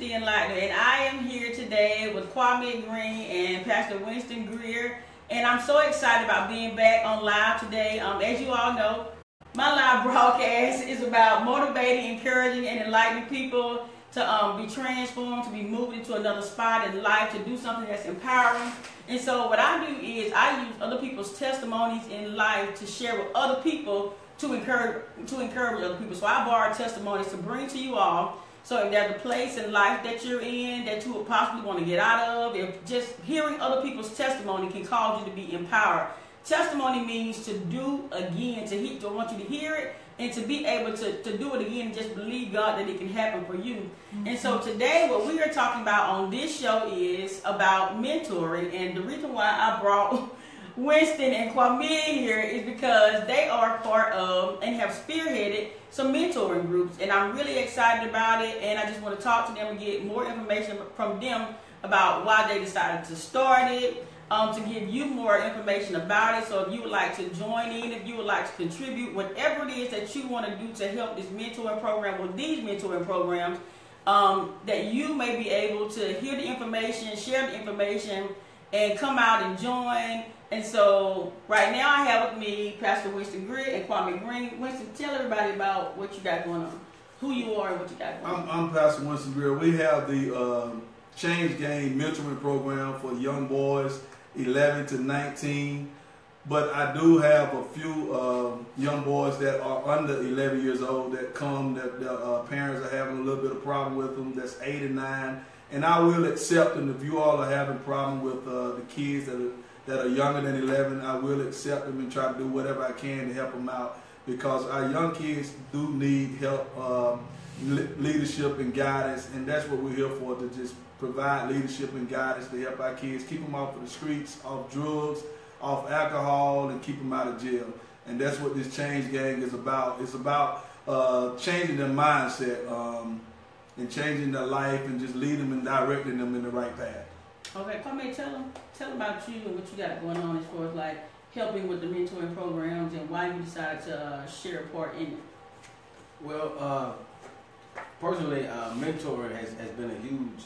the Enlightener, and I am here today with Quamid and Pastor Winston Grier, and I'm so excited about being back on live today. As you all know, my live broadcast is about motivating, encouraging, and enlightening people to be transformed, to be moved into another spot in life, to do something that's empowering. And so what I do is I use other people's testimonies in life to share with other people to encourage other people. So I borrow testimonies to bring to you all. So if there's a place in life that you're in that you would possibly want to get out of, if just hearing other people's testimony can cause you to be empowered. Testimony means to do again, I want you to hear it and to be able to do it again and just believe God that it can happen for you. Mm-hmm. And so today what we are talking about on this show is about mentoring, and the reason why I brought Winston and Quamid here is because they are part of and have spearheaded some mentoring groups, and I'm really excited about it, and I just want to talk to them and get more information from them about why they decided to start it, to give you more information about it. So if you would like to join in, if you would like to contribute, whatever it is that you want to do to help this mentoring program or these mentoring programs, that you may be able to hear the information, share the information, and come out and join. And so right now I have with me Pastor Winston Grier and Quamid Green. Winston, tell everybody about what you got going on, who you are and what you got going on. I'm Pastor Winston Grier. We have the Change Game Mentoring Program for young boys 11 to 19. But I do have a few young boys that are under 11 years old that come, that their parents are having a little bit of problem with them, that's 8 and 9. And I will accept them. If you all are having a problem with the kids that are younger than 11, I will accept them and try to do whatever I can to help them out, because our young kids do need help, leadership and guidance, and that's what we're here for, to just provide leadership and guidance to help our kids, keep them off of the streets, off drugs, off alcohol, and keep them out of jail. And that's what this Change Gang is about. It's about changing their mindset and changing their life and just leading them and directing them in the right path. Okay, Quamid, tell them about you and what you got going on as far as like helping with the mentoring programs and why you decided to share a part in it. Well, personally, mentoring has been a huge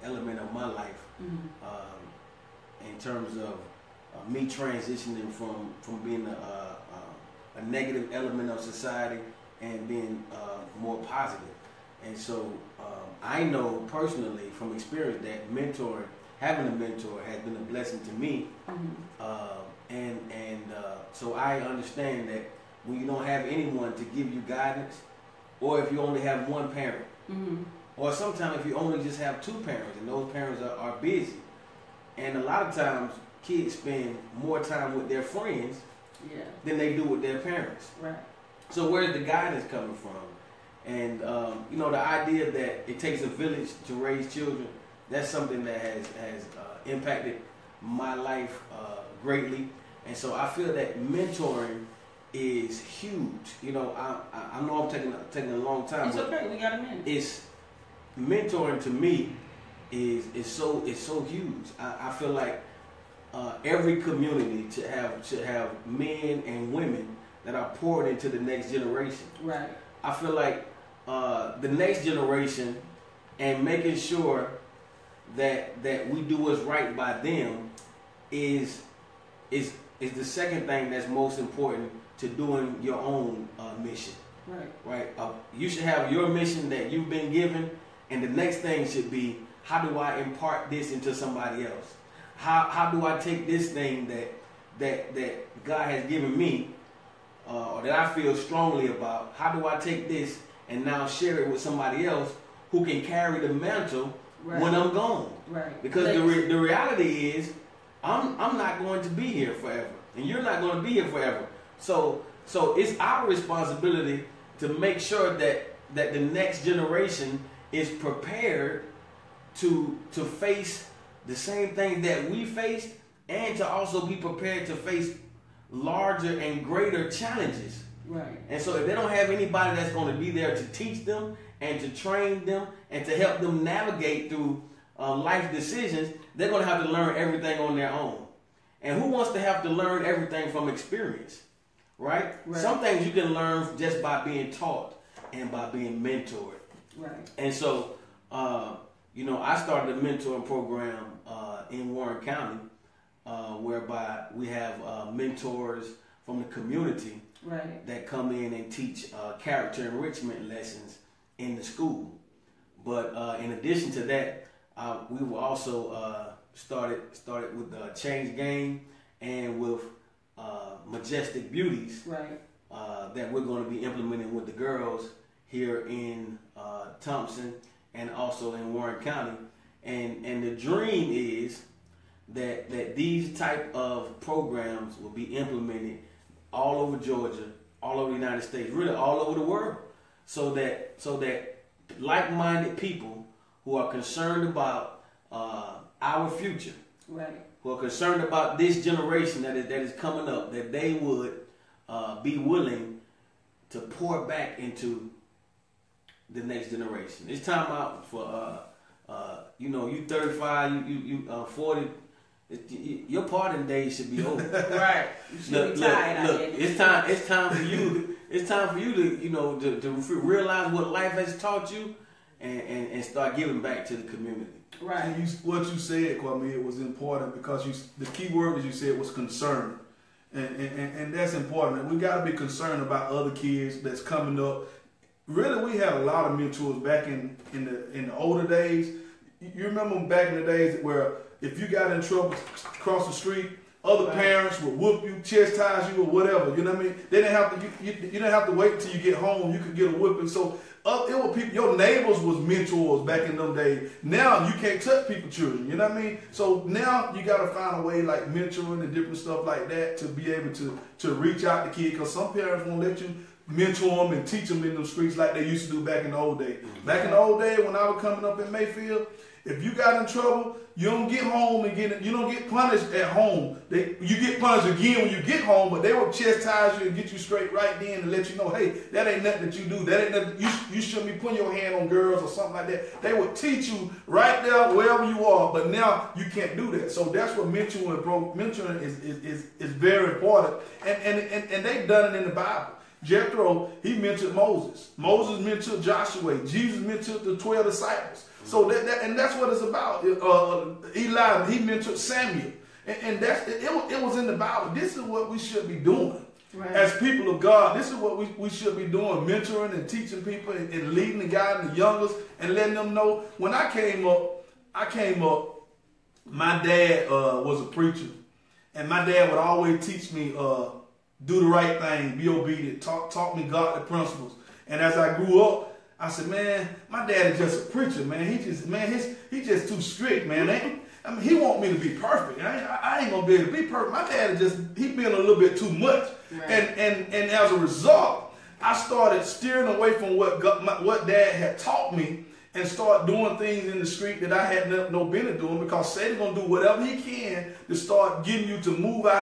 element of my life, in terms of me transitioning from being a negative element of society and being more positive. And so I know personally from experience that having a mentor has been a blessing to me. So I understand that when you don't have anyone to give you guidance, or if you only have one parent, or sometimes if you only just have two parents and those parents are busy, and a lot of times kids spend more time with their friends than they do with their parents. Right. So where's the guidance coming from? And the idea that it takes a village to raise children, that's something that has impacted my life greatly. And so I feel that mentoring is huge. I know I'm taking a long time. It's okay, we got a minute. Mentoring to me is so huge. I feel like every community should have men and women that are poured into the next generation. Right. I feel like the next generation, and making sure that we do what's right by them is the second thing that's most important to doing your own mission. Right. You should have your mission that you've been given, and the next thing should be, how do I impart this into somebody else? How do I take this thing that God has given me, or that I feel strongly about? How do I take this and now share it with somebody else who can carry the mantle when I'm gone? Right. Because the reality is, I'm not going to be here forever, and you're not going to be here forever. So it's our responsibility to make sure that the next generation is prepared to face the same things that we faced, and to also be prepared to face larger and greater challenges. Right. And so if they don't have anybody that's going to be there to teach them and to train them and to help them navigate through life decisions, they're going to have to learn everything on their own. And who wants to have to learn everything from experience? Right? Some things you can learn just by being taught and by being mentored. Right. And so You know, I started a mentoring program in Warren County, whereby we have mentors from the community that come in and teach character enrichment lessons in the school. But in addition to that, we were also started with Change Game and with Majestic Beauties that we're going to be implementing with the girls here in Thompson and also in Warren County. And the dream is that these type of programs will be implemented all over Georgia, all over the United States, really all over the world, so that like-minded people who are concerned about our future, who are concerned about this generation that is coming up, that they would be willing to pour back into the next generation. It's time out for you know, you 35, you 40. Your partying days should be over. Right. You should be tired. Look, it's time for you. It's time for you to, you know, to realize what life has taught you, and start giving back to the community. Right. What you said, Quamid, was important because the key word that you said was concern, and that's important. We got to be concerned about other kids that's coming up. Really, we had a lot of mentors back in the older days. You remember back in the days where if you got in trouble across the street, other parents would whoop you, chastise you, or whatever. You know what I mean? They didn't have to. You didn't have to wait until you get home. You could get a whipping. So it was people. Your neighbors was mentors back in them days. Now you can't touch people's children. You know what I mean? So now you got to find a way like mentoring and different stuff like that to be able to reach out to kids. Because some parents won't let you mentor them and teach them in the streets like they used to do back in the old days. Back in the old days when I was coming up in Mayfield, if you got in trouble, you don't get home and you don't get punished at home. You get punished again when you get home, but they will chastise you and get you straight right then and let you know, hey, that ain't nothing that you do. That ain't nothing. You shouldn't be putting your hand on girls or something like that. They will teach you right there wherever you are. But now you can't do that. So that's what mentoring is very important. And they've done it in the Bible. Jethro, he mentored Moses. Moses mentored Joshua. Jesus mentored the 12 disciples. So that's what it's about. Eli, he mentored Samuel, and it was in the Bible. This is what we should be doing as people of God. This is what we should be doing: mentoring and teaching people and leading and guiding the youngest and letting them know. When I came up. My dad was a preacher, and my dad would always teach me do the right thing, be obedient, taught me godly principles. And as I grew up, I said, man, my dad is just a preacher, man. He just too strict, man. I mean, he want me to be perfect. I ain't gonna be able to be perfect. My dad is he being a little bit too much. Right. And as a result, I started steering away from what dad had taught me and start doing things in the street that I had no business doing, because Satan's gonna do whatever he can to start getting you to move out